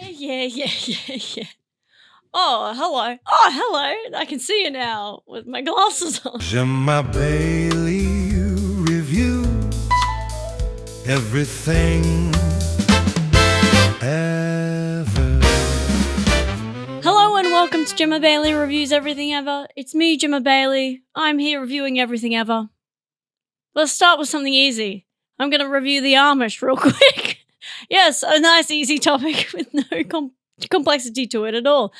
Yeah. Oh, hello. I can see you now with my glasses on. Jemma Bayley reviews everything ever. Hello and welcome to Jemma Bayley Reviews Everything Ever. It's me, Jemma Bayley. I'm here reviewing everything ever. Let's start with something easy. I'm going to review the Amish real quick. Yes, a nice easy topic with no complexity to it at all.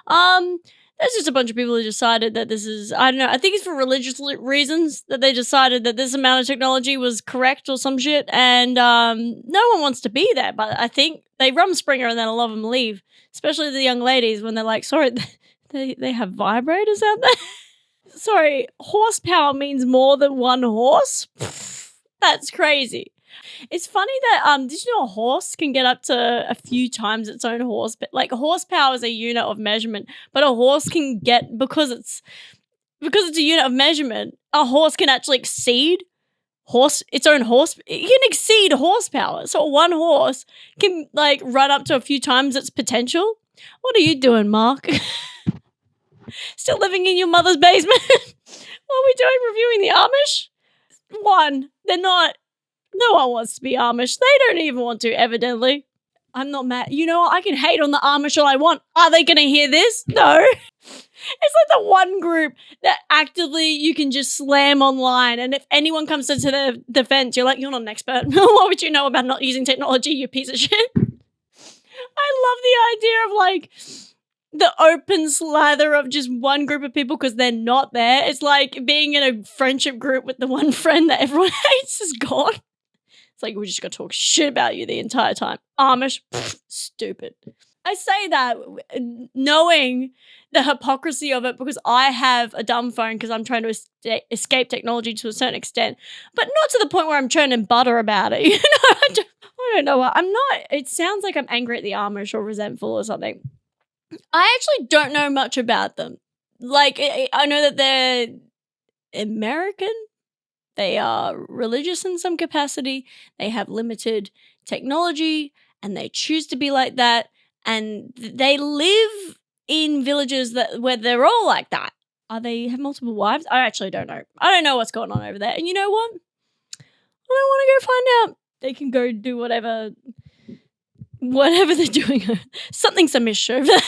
There's just a bunch of people who decided that this is, I don't know, I think it's for religious reasons that they decided that this amount of technology was correct or some shit, and no one wants to be there, but I think they rumspringa and then a lot of them leave, especially the young ladies when they're like, sorry, they have vibrators out there? Sorry, horsepower means more than one horse? That's crazy. It's funny that, did you know a horse can get up to a few times its own horse? But like horsepower is a unit of measurement, but a horse can get, because it's a unit of measurement, a horse can actually exceed its own horse. It can exceed horsepower. So one horse can like run up to a few times its potential. What are you doing, Mark? Still living in your mother's basement? What are we doing reviewing the Amish? One, they're not. No one wants to be Amish. They don't even want to, evidently. I'm not mad. You know what? I can hate on the Amish all I want. Are they going to hear this? No. It's like the one group that actively you can just slam online, and if anyone comes to their defense, you're like, you're not an expert. What would you know about not using technology, you piece of shit? I love the idea of like the open slather of just one group of people because they're not there. It's like being in a friendship group with the one friend that everyone hates is gone. It's like, we're just going to talk shit about you the entire time. Amish, stupid. I say that knowing the hypocrisy of it because I have a dumb phone because I'm trying to escape technology to a certain extent, but not to the point where I'm churning butter about it. You know, I don't know. I'm not. It sounds like I'm angry at the Amish or resentful or something. I actually don't know much about them. Like, I know that they're American. They are religious in some capacity. They have limited technology, and they choose to be like that. And they live in villages where they're all like that. They have multiple wives? I actually don't know. I don't know what's going on over there. And you know what? I don't want to go find out. They can go do whatever they're doing. Something's amish over there.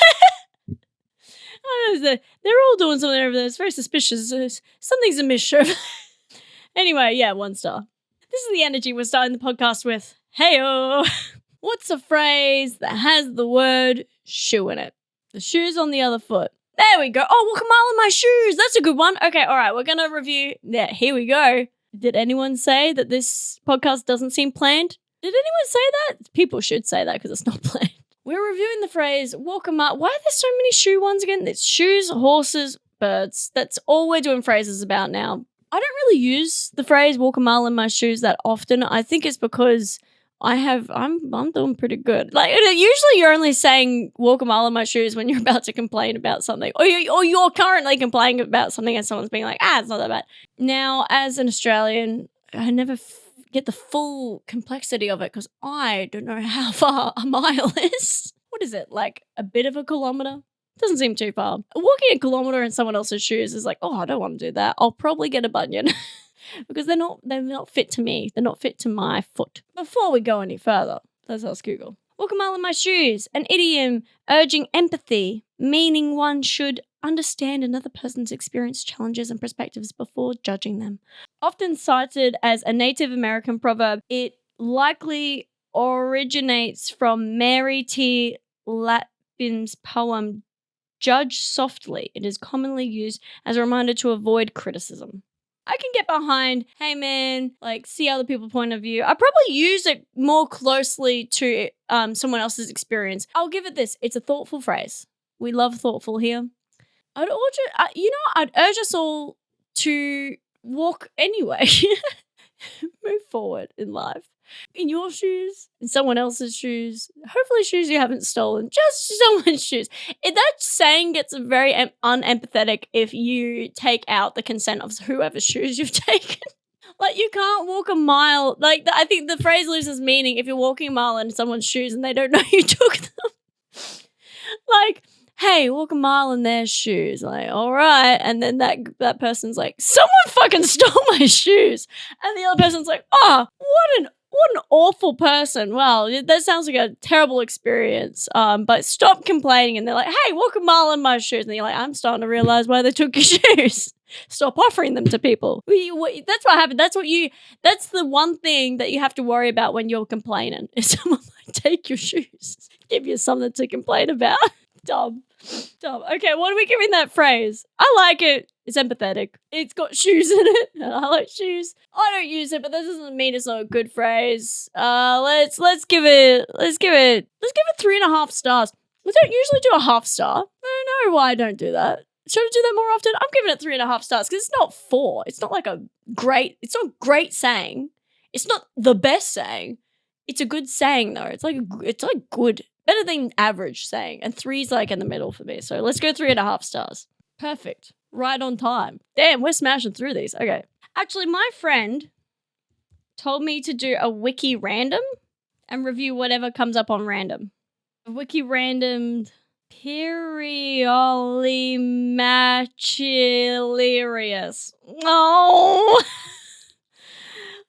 I don't know. They're all doing something over there. It's very suspicious. Something's amish over there. Anyway, yeah, 1 star. This is the energy we're starting the podcast with. Hey-oh. What's a phrase that has the word shoe in it? The shoe's on the other foot. There we go. Oh, walk a mile in my shoes. That's a good one. Okay, all right. We're going to review. Yeah, here we go. Did anyone say that this podcast doesn't seem planned? Did anyone say that? People should say that because it's not planned. We're reviewing the phrase walk a mile. Why are there so many shoe ones again? It's shoes, horses, birds. That's all we're doing phrases about now. I don't really use the phrase walk a mile in my shoes that often. I think it's because I'm doing pretty good. Like, usually you're only saying walk a mile in my shoes when you're about to complain about something, or you're currently complaining about something and someone's being like, it's not that bad. Now, as an Australian, I never get the full complexity of it because I don't know how far a mile is. What is it, like a bit of a kilometre? Doesn't seem too far. Walking a kilometre in someone else's shoes is like, I don't want to do that. I'll probably get a bunion because they're not fit to me. They're not fit to my foot. Before we go any further, let's ask Google. Walk a mile in my shoes, an idiom urging empathy, meaning one should understand another person's experience, challenges, and perspectives before judging them. Often cited as a Native American proverb, it likely originates from Mary T. Lapin's poem, Judge Softly. It is commonly used as a reminder to avoid criticism. I can get behind, hey man, like see other people's point of view. I probably use it more closely to someone else's experience. I'll give it this. It's a thoughtful phrase. We love thoughtful here. I'd urge us all to walk anyway. Move forward in life. In your shoes, in someone else's shoes, hopefully shoes you haven't stolen, just someone's shoes. That saying gets very unempathetic if you take out the consent of whoever's shoes you've taken. Like, you can't walk a mile. Like, I think the phrase loses meaning if you're walking a mile in someone's shoes and they don't know you took them. Like, hey, walk a mile in their shoes. Like, all right. And then that person's like, someone fucking stole my shoes. And the other person's like, oh, what an awful person. Well, that sounds like a terrible experience. But stop complaining. And they're like, hey, walk a mile in my shoes. And you're like, I'm starting to realize why they took your shoes. Stop offering them to people. That's what happened. That's the one thing that you have to worry about when you're complaining. Is someone might take your shoes, give you something to complain about. Dumb. Okay, what are we giving that phrase? I like it. It's empathetic. It's got shoes in it. And I like shoes. I don't use it, but that doesn't mean it's not a good phrase. Let's give it 3.5 stars. We don't usually do a half star. I don't know why I don't do that. Should I do that more often? I'm giving it 3.5 stars because it's not 4. It's not like it's not great saying. It's not the best saying. It's a good saying though. It's like good, better than average saying. And 3's like in the middle for me. So let's go 3.5 stars. Perfect. Right on time. Damn, we're smashing through these. Okay. Actually, my friend told me to do a wiki random and review whatever comes up on random. A wiki random Periolimatularius. Oh,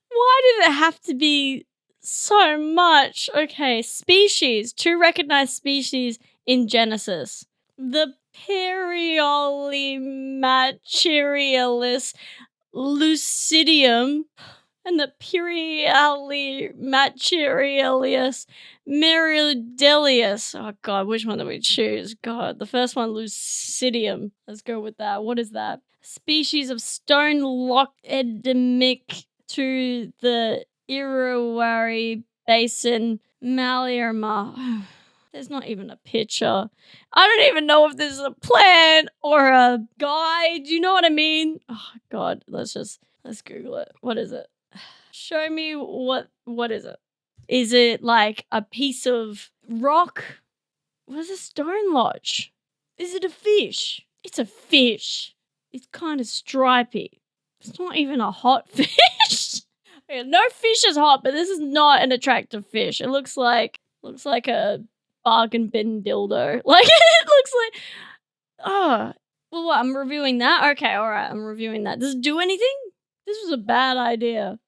why did it have to be so much? Okay, species. 2 recognized species in Genesis. The Periolimaturialis lucidium and the Periolimaturialis meridelius. Oh, God, which one do we choose? God, the first one, lucidium. Let's go with that. What is that? Species of stone lock endemic to the Irrawaddy Basin, Malirma. There's not even a picture. I don't even know if this is a plant or a guy. Do you know what I mean? Oh, God, let's Google it. What is it? Show me what is it? Is it like a piece of rock? What is a stone lodge? Is it a fish? It's a fish. It's kind of stripy. It's not even a hot fish. Okay, no fish is hot, but this is not an attractive fish. It looks like a bargain bin dildo. Like it looks like. Oh, well, what? I'm reviewing that. Okay, all right. I'm reviewing that. Does it do anything? This was a bad idea.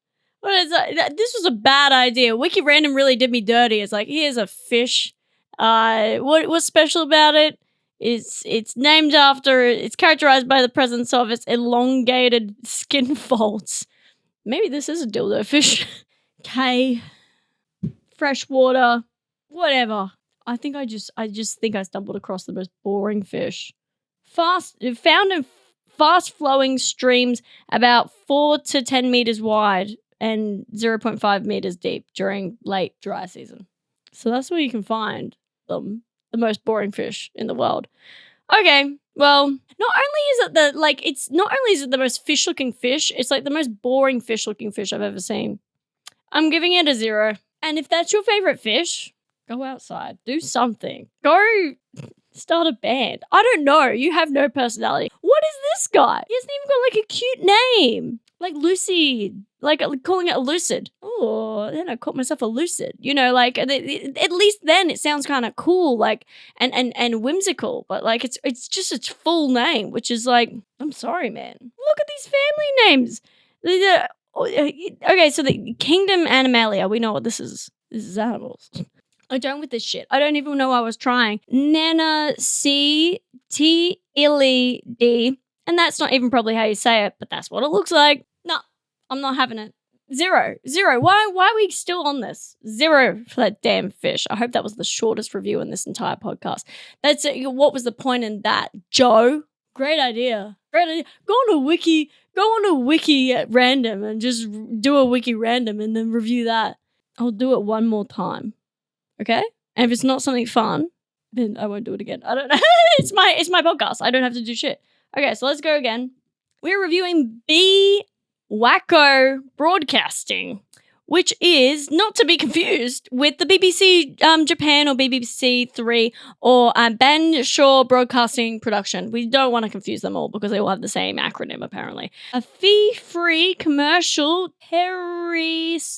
What is that? This was a bad idea. Wiki Random really did me dirty. It's like, here's a fish. What's special about it? It's characterized by the presence of its elongated skin folds. Maybe this is a dildo fish. K. Freshwater. Whatever. I just think I stumbled across the most boring fish. Found in fast-flowing streams about 4 to 10 meters wide and 0.5 meters deep during late dry season. So that's where you can find them, the most boring fish in the world. Okay, well, not only is it the most fish-looking fish, it's like the most boring fish-looking fish I've ever seen. I'm giving it a 0. And if that's your favorite fish, go outside, do something. Go start a band. I don't know. You have no personality. What is this guy? He hasn't even got like a cute name. Like Lucy, like calling it a lucid. Oh, then I caught myself a lucid. You know, like at least then it sounds kind of cool, like and whimsical. But like it's just its full name, which is like, I'm sorry, man. Look at these family names. Okay, so the Kingdom Animalia. We know what this is. This is animals. I'm done with this shit. I don't even know I was trying. Nana C T Illy D. And that's not even probably how you say it, but that's what it looks like. No, I'm not having it. 0. Why are we still on this? 0 for that damn fish. I hope that was the shortest review in this entire podcast. That's it. What was the point in that, Joe? Great idea. Go on a wiki at random and just do a wiki random and then review that. I'll do it one more time. Okay? And if it's not something fun, then I won't do it again. I don't know. It's my podcast. I don't have to do shit. Okay, so let's go again. We're reviewing Biwako Broadcasting, which is not to be confused with the BBC Japan or BBC 3 or Ben Shaw Broadcasting Production. We don't want to confuse them all because they all have the same acronym, apparently. A fee-free commercial television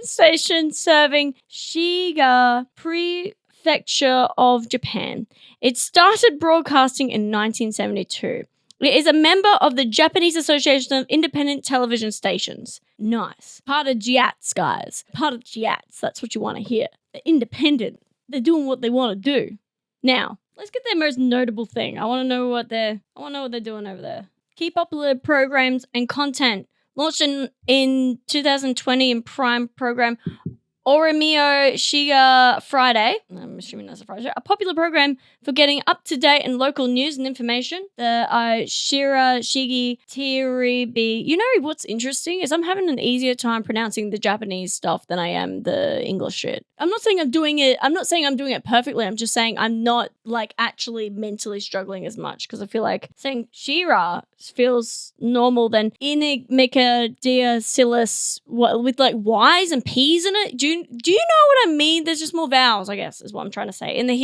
station serving Shiga Prefecture of Japan. It started broadcasting in 1972. It is a member of the Japanese Association of Independent Television Stations. Nice. Part of JIATS, guys. Part of JIATS. That's what you want to hear. They're independent. They're doing what they want to do. Now, let's get their most notable thing. I want to know what they're doing over there. Key popular programs and content. Launched in 2020 in Prime program Oromio Shiga Friday. I'm assuming that's a Friday show. A popular program for getting up-to-date and local news and information. The Shira Shigi Tiribi. You know what's interesting is I'm having an easier time pronouncing the Japanese stuff than I am the English shit. I'm not saying I'm doing it perfectly. I'm just saying I'm not like actually mentally struggling as much because I feel like saying Shira feels normal than Inigmika Diacilis with like Y's and P's in it. Do you know what I mean? There's just more vowels, I guess, is what I'm trying to say. In the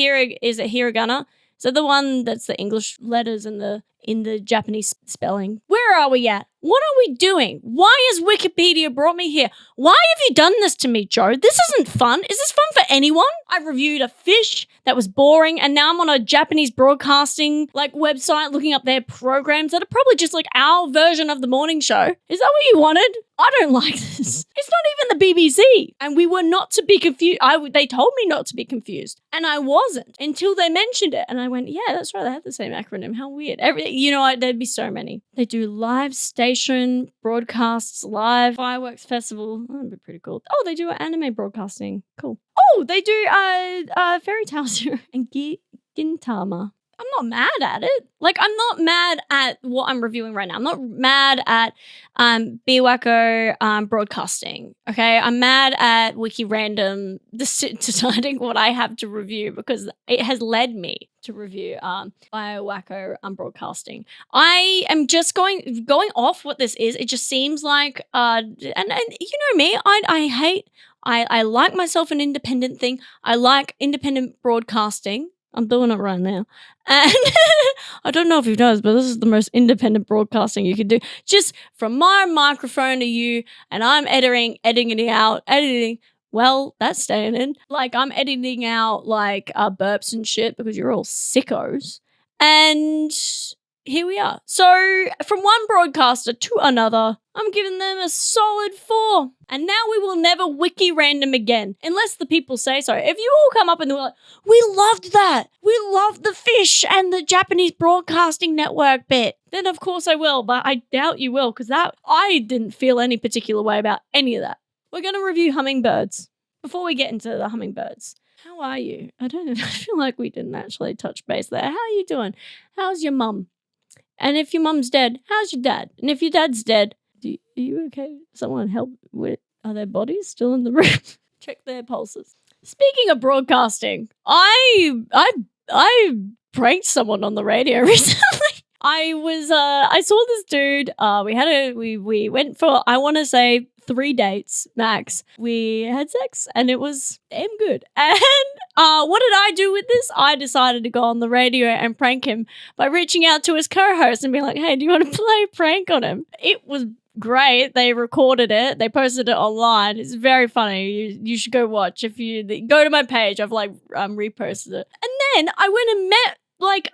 is it hiragana? Is that the one that's the English letters in the Japanese spelling? Where are we at? What are we doing? Why has Wikipedia brought me here? Why have you done this to me, Joe? This isn't fun. Is this fun for anyone? I reviewed a fish that was boring, and now I'm on a Japanese broadcasting like website looking up their programs that are probably just like our version of the morning show. Is that what you wanted? I don't like this. It's not even the BBC. And we were not to be confused. They told me not to be confused. And I wasn't until they mentioned it. And I went, yeah, that's right. They have the same acronym. How weird. There'd be so many. They do live station broadcasts, live fireworks festival. That'd be pretty cool. Oh, they do anime broadcasting. Cool. Oh, they do fairy tales and Gintama. I'm not mad at it. Like, I'm not mad at what I'm reviewing right now. I'm not mad at Biwako Broadcasting, okay? I'm mad at WikiRandom deciding what I have to review because it has led me to review Biwako Broadcasting. I am just going off what this is. It just seems like, and you know me, I like myself an independent thing. I like independent broadcasting. I'm doing it right now. And I don't know if you've noticed, but this is the most independent broadcasting you can do. Just from my microphone to you, and I'm editing out. Well, that's staying in. Like, I'm editing out, like, burps and shit because you're all sickos. And here we are. So, from one broadcaster to another, I'm giving them a solid 4. And now we will never wiki random again, unless the people say so. If you all come up and they're like, we loved that. We loved the fish and the Japanese Broadcasting Network bit, then of course I will, but I doubt you will because I didn't feel any particular way about any of that. We're going to review hummingbirds. Before we get into the hummingbirds, how are you? I feel like we didn't actually touch base there. How are you doing? How's your mum? And if your mum's dead, how's your dad? And if your dad's dead, are you okay? Someone help with, are their bodies still in the room? Check their pulses. Speaking of broadcasting, I pranked someone on the radio recently. I saw this dude. We went for, I want to say 3 dates max. We had sex and it was damn good. And what did I do with this? I decided to go on the radio and prank him by reaching out to his co-host and being like, hey, do you want to play a prank on him? It was great. They recorded it. They posted it online. It's very funny. You should go watch. If you go to my page, I've like reposted it. And then I went and met like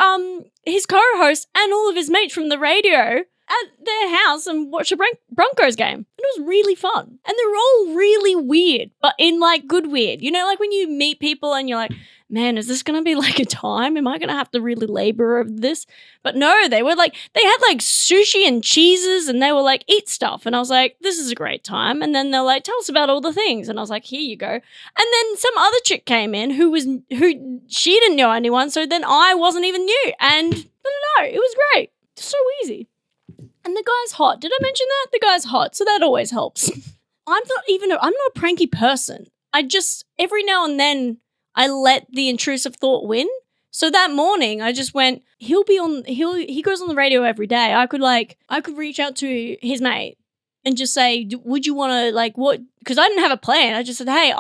his co-host and all of his mates from the radio at their house and watched a Broncos game. It was really fun. And they're all really weird, but in like good weird. You know, like when you meet people and you're like, man, is this going to be like a time? Am I going to have to really labor over this? But no, they were like, they had like sushi and cheeses and they were like, eat stuff. And I was like, this is a great time. And then they're like, tell us about all the things. And I was like, here you go. And then some other chick came in who she didn't know anyone. So then I wasn't even new. And I don't know, it was great. So easy. And the guy's hot. Did I mention that? The guy's hot. So that always helps. I'm not a pranky person. I just, every now and then, I let the intrusive thought win. So that morning, I just went, he goes on the radio every day. I could reach out to his mate and just say, would you want to, like, what? Because I didn't have a plan. I just said, hey,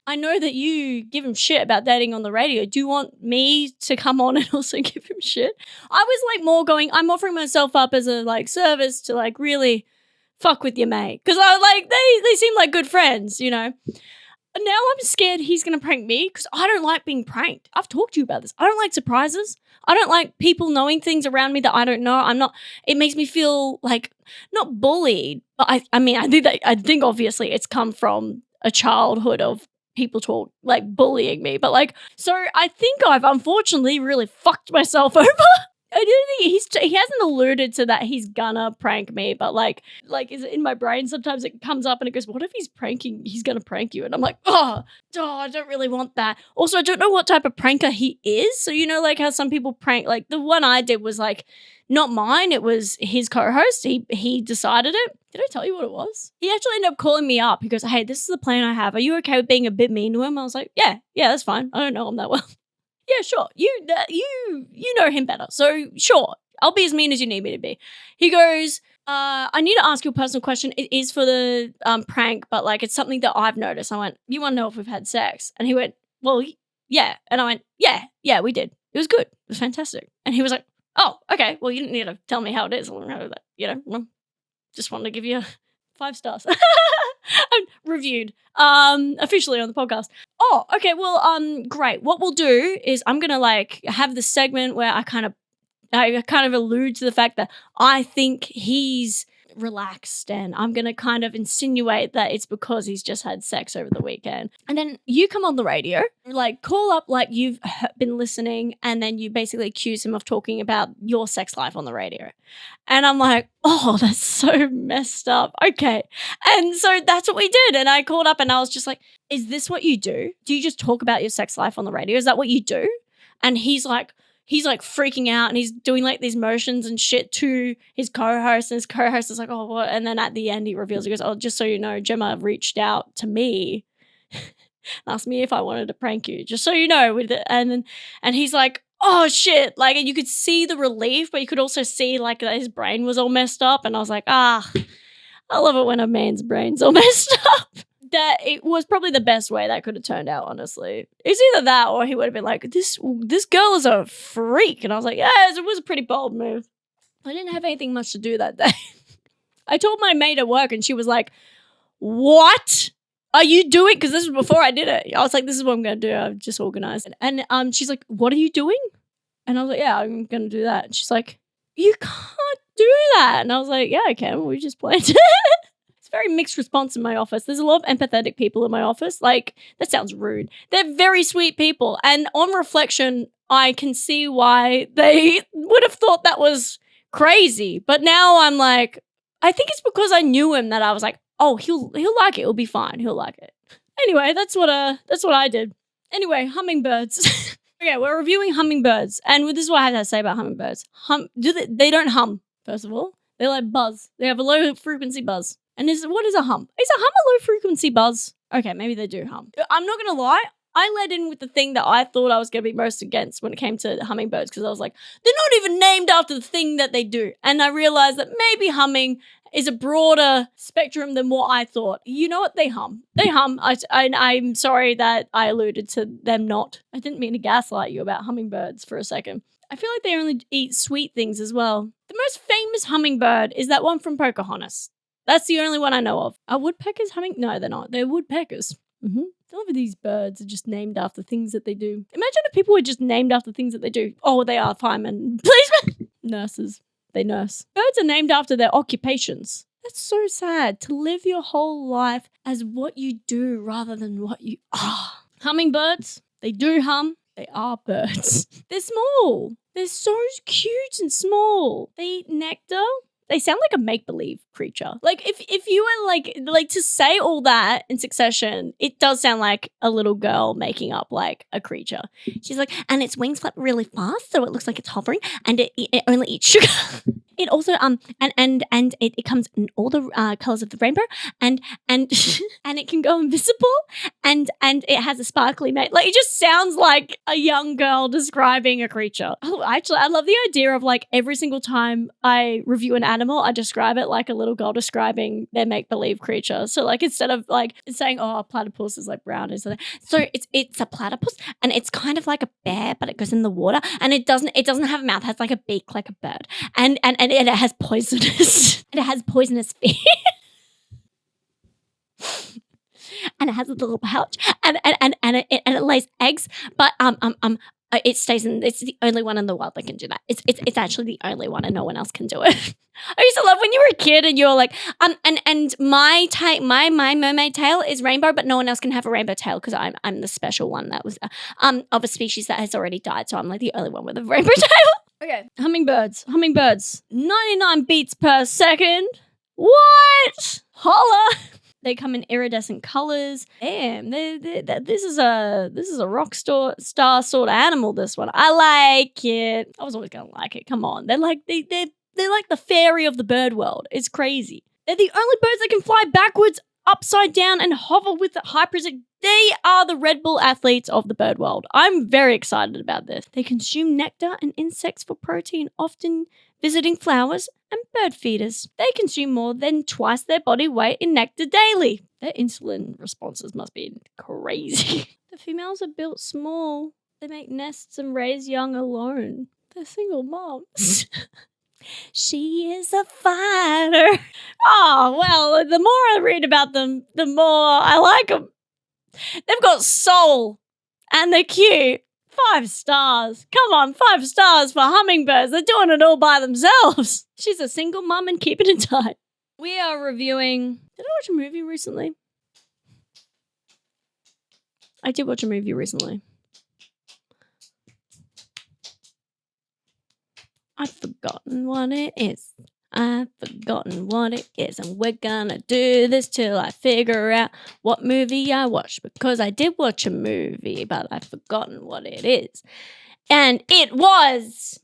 I know that you give him shit about dating on the radio. Do you want me to come on and also give him shit? I was like more going, I'm offering myself up as a like service to like really fuck with your mate. Because I like, they seem like good friends, you know. Now I'm scared he's going to prank me because I don't like being pranked. I've talked to you about this. I don't like surprises. I don't like people knowing things around me that I don't know. It makes me feel like not bullied, but I think obviously it's come from a childhood of people bullying me. But so I think I've unfortunately really fucked myself over. I don't think he hasn't alluded to that he's gonna prank me, but is it in my brain? Sometimes it comes up and it goes, what if he's gonna prank you? And I'm like, oh, I don't really want that. Also, I don't know what type of pranker he is. So, how some people prank, the one I did was not mine. It was his co-host. He decided it. Did I tell you what it was? He actually ended up calling me up. He goes, hey, this is the plan I have. Are you okay with being a bit mean to him? I was like, yeah, that's fine. I don't know him that well. Yeah, sure. You know him better. So sure, I'll be as mean as you need me to be. He goes, I need to ask you a personal question. It is for the prank, but it's something that I've noticed. I went, you want to know if we've had sex? And he went, well, yeah. And I went, yeah, we did. It was good. It was fantastic. And he was like, oh, okay. Well, you didn't need to tell me how it is. I know that, just wanted to give you 5 stars. I'm reviewed officially on the podcast. Oh, okay. Well, great. What we'll do is I'm going to have this segment where I kind of allude to the fact that I think he's relaxed, and I'm going to kind of insinuate that it's because he's just had sex over the weekend. And then you come on the radio, call up you've been listening, and then you basically accuse him of talking about your sex life on the radio. And I'm like, oh, that's so messed up. Okay. And so that's what we did. And I called up and I was just like, is this what you do? Do you just talk about your sex life on the radio? Is that what you do? And he's freaking out, and he's doing these motions and shit to his co-host, and his co-host is like, oh, what? And then at the end he reveals, he goes, oh, just so you know, Jemma reached out to me asked me if I wanted to prank you, just so you know. And he's like, oh shit, and you could see the relief, but you could also see that his brain was all messed up. And I was like, I love it when a man's brain's all messed up. That it was probably the best way that could have turned out, honestly. It's either that or he would have been like, this girl is a freak. And I was like, yeah, it was a pretty bold move. I didn't have anything much to do that day. I told my mate at work and she was like, what are you doing? Because this was before I did it. I was like, this is what I'm going to do. I've just organized. And she's like, what are you doing? And I was like, yeah, I'm going to do that. And she's like, you can't do that. And I was like, yeah, I can. We just planned it. Very mixed response in my office. There's a lot of empathetic people in my office. That sounds rude. They're very sweet people. And on reflection, I can see why they would have thought that was crazy. But now I'm like, I think it's because I knew him that I was like, oh, he'll like it. It'll be fine. He'll like it. Anyway, that's what I did. Anyway, hummingbirds. Okay, we're reviewing hummingbirds. And this is what I have to say about hummingbirds. They don't hum, first of all. They buzz. They have a low frequency buzz. And what is a hum? Is a hum a low frequency buzz? Okay, maybe they do hum. I'm not going to lie. I led in with the thing that I thought I was going to be most against when it came to hummingbirds, because I was like, they're not even named after the thing that they do. And I realized that maybe humming is a broader spectrum than what I thought. You know what? They hum. They hum. I'm sorry that I alluded to them not. I didn't mean to gaslight you about hummingbirds for a second. I feel like they only eat sweet things as well. The most famous hummingbird is that one from Pocahontas. That's the only one I know of. Are woodpeckers humming? No, they're not. They're woodpeckers. Some of these birds are just named after things that they do. Imagine if people were just named after things that they do. Oh, they are firemen, policemen, nurses. They nurse. Birds are named after their occupations. That's so sad, to live your whole life as what you do rather than what you are. Hummingbirds, they do hum. They are birds. They're small. They're so cute and small. They eat nectar. They sound like a make-believe creature. If you were like to say all that in succession, it does sound like a little girl making up a creature. She's like, and its wings flap really fast, so it looks like it's hovering, and it only eats sugar. It also and it comes in all the colors of the rainbow, and and it can go invisible, and it has a sparkly mate. It just sounds like a young girl describing a creature. Oh, actually, I love the idea of every single time I review an animal, I describe it like a little girl describing their make-believe creature. So instead of saying, oh, a platypus is brown, so it's a platypus, and it's kind of like a bear, but it goes in the water, and it doesn't have a mouth, it has a beak like a bird, and it has poisonous feet. and it has a little pouch, and it lays eggs, but it stays in. It's the only one in the world that can do that. It's actually the only one, and no one else can do it. I used to love when you were a kid and you were like, and my mermaid tail is rainbow, but no one else can have a rainbow tail because I'm the special one that was of a species that has already died, so I'm like the only one with a rainbow tail. Okay, hummingbirds, 99 beats per second. What? Holla! They come in iridescent colors. Damn, this is a rock star sort of animal. This one, I like it. I was always gonna like it. Come on, they're like the fairy of the bird world. It's crazy. They're the only birds that can fly backwards, upside down, and hover with high precision. They are the Red Bull athletes of the bird world. I'm very excited about this. They consume nectar and insects for protein, often visiting flowers and bird feeders. They consume more than twice their body weight in nectar daily. Their insulin responses must be crazy. The females are built small. They make nests and raise young alone. They're single moms. She is a fighter. Oh, well, the more I read about them, the more I like them. They've got soul and they're cute. 5 stars. Come on, 5 stars for hummingbirds. They're doing it all by themselves. She's a single mum and keeping it tight. We are reviewing... Did I watch a movie recently? I did watch a movie recently. I've forgotten what it is. I've forgotten what it is, and we're gonna do this till I figure out what movie I watched, because I did watch a movie, but I've forgotten what it is. And it was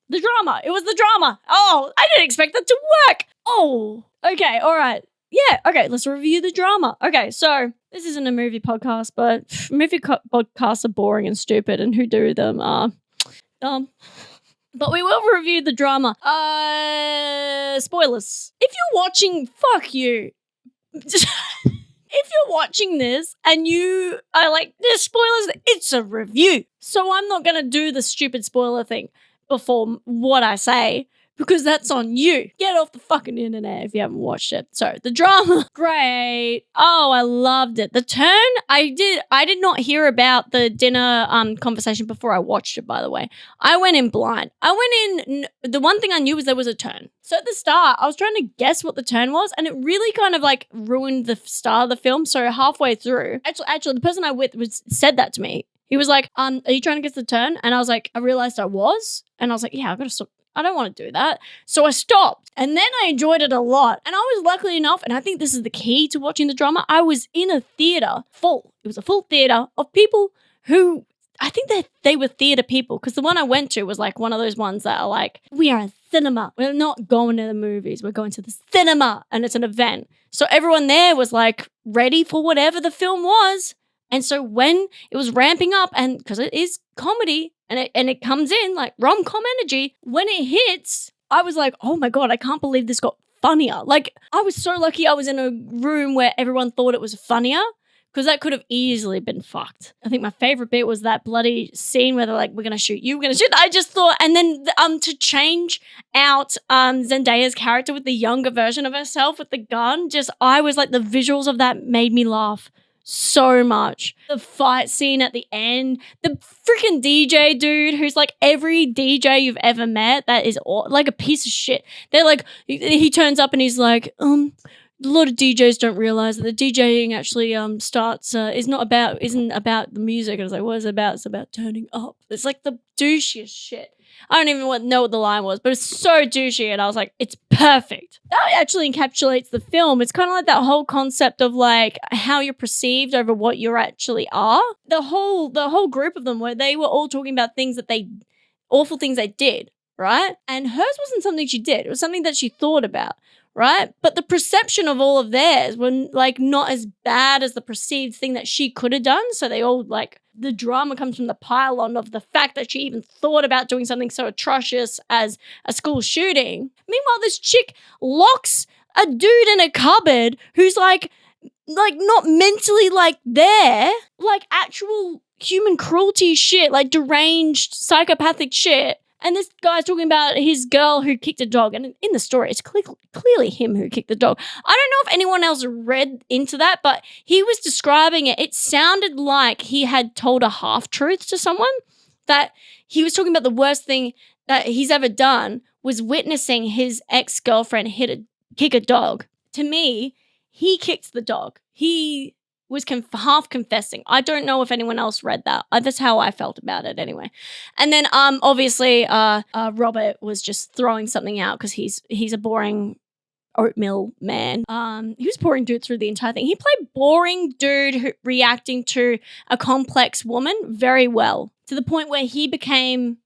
the drama. It was the drama. Oh, I didn't expect that to work. Oh, okay, all right. Yeah, okay, let's review the drama. Okay, so this isn't a movie podcast, but podcasts are boring and stupid, and who do them are dumb. But we will review the drama. Spoilers. If you're watching, fuck you. If you're watching this and you are like, there's spoilers, it's a review. So I'm not going to do the stupid spoiler thing before what I say, because that's on you. Get off the fucking internet if you haven't watched it. So the drama, great. Oh, I loved it. The turn, I did not hear about the dinner conversation before I watched it, by the way. I went in blind. The one thing I knew was there was a turn. So at the start, I was trying to guess what the turn was, and it really kind of like ruined the start of the film. So halfway through, actually the person I with said that to me. He was like, are you trying to guess the turn? And I was like, I realized I was. And I was like, yeah, I've got to stop. I don't want to do that. So I stopped, and then I enjoyed it a lot. And I was lucky enough, and I think this is the key to watching the drama, I was in a theater full. It was a full theater of people who, I think they were theater people, because the one I went to was like one of those ones that are like, we are a cinema. We're not going to the movies. We're going to the cinema, and it's an event. So everyone there was like ready for whatever the film was. And so when it was ramping up, and because it is comedy, and it comes in like rom-com energy, when it hits, I was like, oh my God, I can't believe this got funnier. Like, I was so lucky I was in a room where everyone thought it was funnier, because that could have easily been fucked. I think my favorite bit was that bloody scene where they're like, we're going to shoot you, we're going to shoot. I just thought, and then to change out Zendaya's character with the younger version of herself with the gun, I was like, the visuals of that made me laugh so much. The fight scene at the end, the freaking DJ dude who's like every DJ you've ever met that is like a piece of shit. They're like, he turns up and he's like, a lot of DJs don't realize that the DJing actually isn't about the music. I was like, what is it about? It's about turning up. It's like the douchiest shit. I don't even know what the line was, but it's so douchey, and I was like, it's perfect. That actually encapsulates the film. It's kind of like that whole concept of like how you're perceived over what you actually are. The whole group of them, where they were all talking about awful things they did, right? And hers wasn't something she did. It was something that she thought about, right? But the perception of all of theirs were like not as bad as the perceived thing that she could have done. So they all like, the drama comes from the pile-on of the fact that she even thought about doing something so atrocious as a school shooting. Meanwhile, this chick locks a dude in a cupboard who's like not mentally like there, like actual human cruelty shit, like deranged psychopathic shit. And this guy's talking about his girl who kicked a dog. And in the story, it's clearly him who kicked the dog. I don't know if anyone else read into that, but he was describing it. It sounded like he had told a half-truth to someone, that he was talking about the worst thing that he's ever done was witnessing his ex-girlfriend kick a dog. To me, he kicked the dog. He was half confessing. I don't know if anyone else read that. That's how I felt about it anyway. And then obviously Robert was just throwing something out because he's a boring oatmeal man. He was boring dude through the entire thing. He played boring dude reacting to a complex woman very well, to the point where he became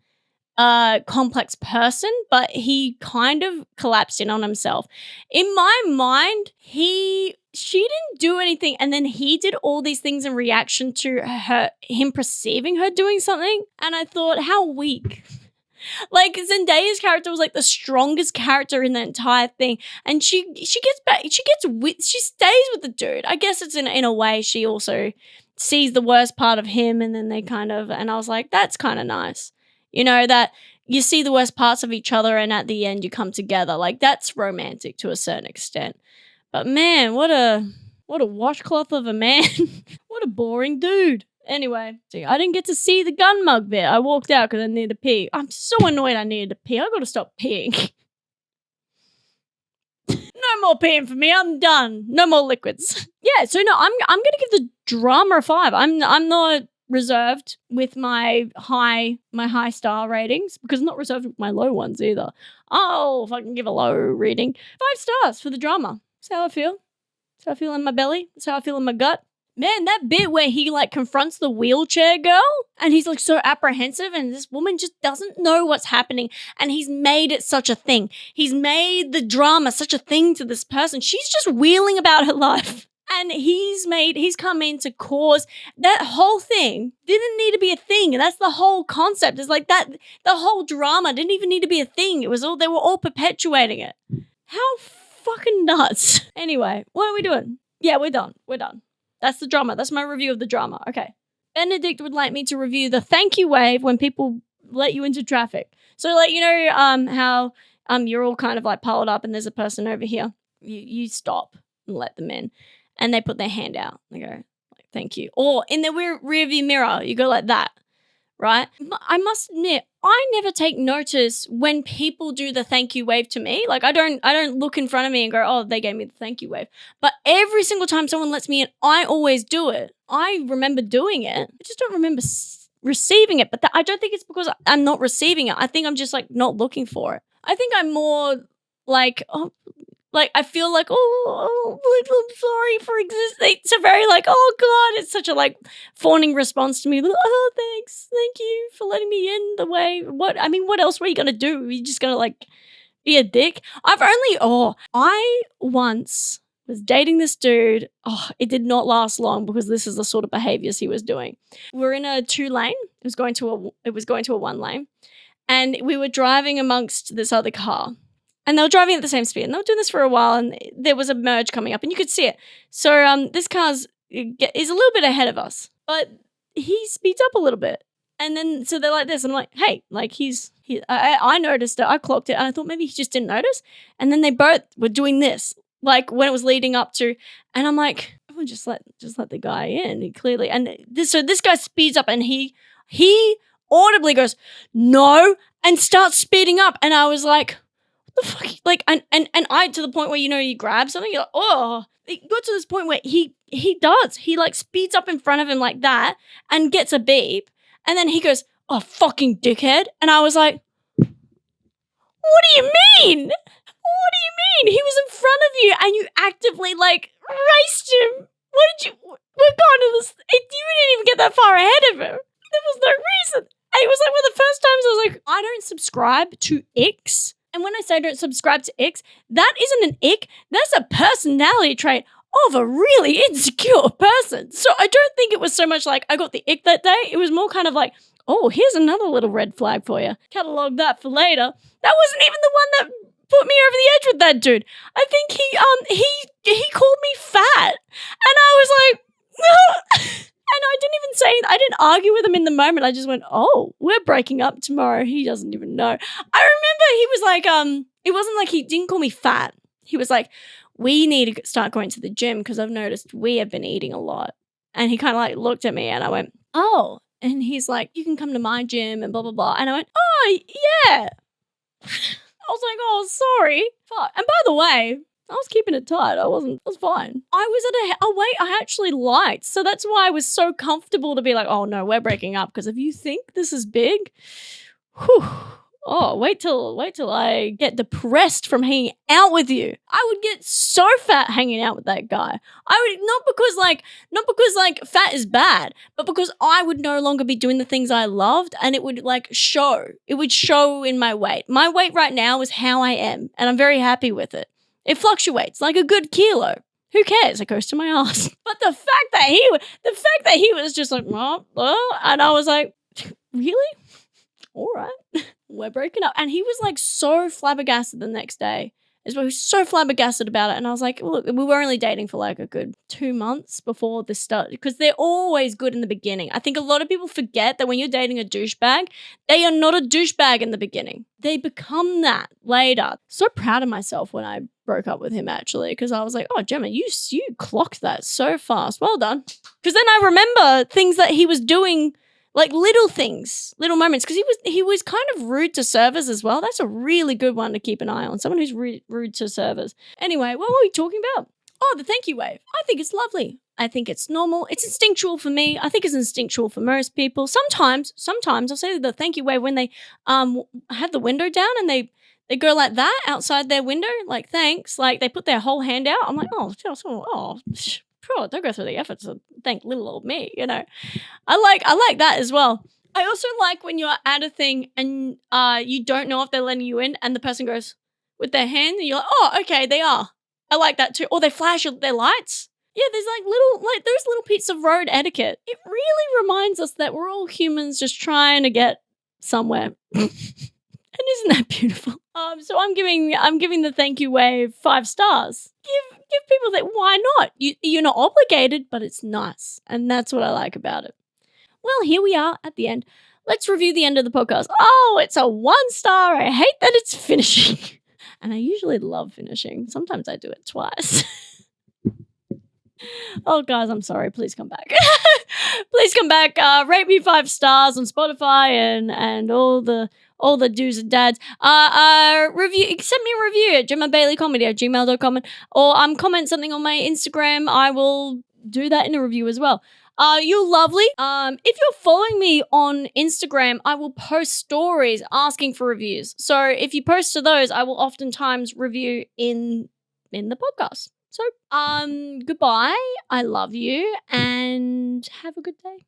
a complex person, but he kind of collapsed in on himself. In my mind, she didn't do anything, and then he did all these things in reaction to him perceiving her doing something, and I thought, how weak. Like, Zendaya's character was like the strongest character in the entire thing, and she stays with the dude. I guess it's in a way she also sees the worst part of him, and then they and I was like, that's kind of nice. You know, that you see the worst parts of each other and at the end you come together. Like, that's romantic to a certain extent. But man, what a washcloth of a man. What a boring dude. Anyway, see, I didn't get to see the gun mug bit. I walked out because I needed to pee. I'm so annoyed I needed to pee. I gotta stop peeing. No more peeing for me. I'm done. No more liquids. Yeah, so no, I'm gonna give the drama a 5. I'm not reserved with my high star ratings, because I'm not reserved with my low ones either. Oh, if I can give a low rating, 5 stars for the drama. That's how I feel. That's how I feel in my belly. That's how I feel in my gut. Man, that bit where he like confronts the wheelchair girl and he's like so apprehensive, and this woman just doesn't know what's happening, and he's made it such a thing. He's made the drama such a thing to this person. She's just wheeling about her life. And he's come in to cause that whole thing didn't need to be a thing. And that's the whole concept. It's like that, the whole drama didn't even need to be a thing. They were all perpetuating it. How fucking nuts. Anyway, what are we doing? Yeah, we're done. That's the drama. That's my review of the drama. Okay. Benedict would like me to review the thank you wave when people let you into traffic. So like, you know, how you're all kind of like piled up and there's a person over here. You stop and let them in. And they put their hand out. They go, like, thank you. Or in the rear view mirror, you go like that, right? I must admit, I never take notice when people do the thank you wave to me. Like, I don't look in front of me and go, oh, they gave me the thank you wave. But every single time someone lets me in, I always do it. I remember doing it. I just don't remember receiving it. But I don't think it's because I'm not receiving it. I think I'm just like not looking for it. I think I'm more like, oh, like, I feel like, I'm sorry for existing. It's a very like, oh God, it's such a like fawning response to me. Oh, thanks. Thank you for letting me in the way. What else were you going to do? Are you just going to like be a dick? I once was dating this dude. Oh, it did not last long because this is the sort of behaviors he was doing. We're in a 2-lane. It was going to a 1-lane. And we were driving amongst this other car. And they were driving at the same speed. And they were doing this for a while, and there was a merge coming up, and you could see it. So this car is a little bit ahead of us, but he speeds up a little bit. And then, so they're like this. I'm like, hey, like I noticed it. I clocked it, and I thought maybe he just didn't notice. And then they both were doing this, like when it was leading up to, and I'm like, oh, just let the guy in. He clearly, and this guy speeds up, and he audibly goes, no, and starts speeding up. And I was like, the fuck, like, and I, to the point where, you know, you grab something, you're like, oh, it got to this point where he like speeds up in front of him like that and gets a beep, and then he goes, oh, fucking dickhead. And I was like, what do you mean? What do you mean? He was in front of you and you actively like raced him. What kind of this? You didn't even get that far ahead of him. There was no reason. And it was like one of the first times I was like, I don't subscribe to X. And when I say I don't subscribe to ick, that isn't an ick. That's a personality trait of a really insecure person. So I don't think it was so much like I got the ick that day. It was more kind of like, oh, here's another little red flag for you. Catalog that for later. That wasn't even the one that put me over the edge with that dude. I think he called me fat. And I was like, I didn't argue with him in the moment. I just went, oh, we're breaking up tomorrow. He doesn't even know. I remember he was like, it wasn't like he didn't call me fat. He was like, we need to start going to the gym because I've noticed we have been eating a lot. And he kind of like looked at me and I went, oh. And he's like, you can come to my gym and blah, blah, blah. And I went, oh, yeah. I was like, oh, sorry. Fuck. And by the way, I was keeping it tight. I was fine. I was at a weight I actually liked. So that's why I was so comfortable to be like, oh no, we're breaking up. Because if you think this is big, whew, oh, wait till I get depressed from hanging out with you. I would get so fat hanging out with that guy. I would, not because fat is bad, but because I would no longer be doing the things I loved and it would like show. It would show in my weight. My weight right now is how I am and I'm very happy with it. It fluctuates like a good kilo. Who cares? It goes to my ass. But the fact that he was just like, and I was like, really? All right, we're breaking up. And he was like so flabbergasted the next day. He was so flabbergasted about it. And I was like, look, we were only dating for like a good 2 months before this started because they're always good in the beginning. I think a lot of people forget that when you're dating a douchebag, they are not a douchebag in the beginning. They become that later. So proud of myself when I broke up with him actually because I was like, oh, Jemma, you clocked that so fast. Well done. Because then I remember things that he was doing, like little things, little moments, because he was kind of rude to servers as well. That's a really good one to keep an eye on, someone who's rude to servers. Anyway, what were we talking about? Oh, the thank you wave. I think it's lovely. I think it's normal. It's instinctual for me. I think it's instinctual for most people. Sometimes I'll say the thank you wave when they have the window down and they go like that outside their window, like thanks, like they put their whole hand out. I'm like, oh, don't go through the effort to thank little old me, you know. I like that as well. I also like when you're at a thing and you don't know if they're letting you in and the person goes with their hand and you're like, oh, okay, they are. I like that too. Or they flash their lights. Yeah, there's those little bits of road etiquette. It really reminds us that we're all humans just trying to get somewhere. And isn't that beautiful? So I'm giving the thank you wave 5 stars. Give people that, why not? You're not obligated, but it's nice. And that's what I like about it. Well, here we are at the end. Let's review the end of the podcast. Oh, it's a 1 star. I hate that it's finishing. And I usually love finishing. Sometimes I do it twice. Oh, guys, I'm sorry. Please come back. Please come back. Rate me 5 stars on Spotify and all the do's and dads. Send me a review at jemmabaileycomedy@gmail.com or comment something on my Instagram. I will do that in a review as well. You're lovely. If you're following me on Instagram, I will post stories asking for reviews. So if you post to those, I will oftentimes review in the podcast. So, goodbye. I love you and have a good day.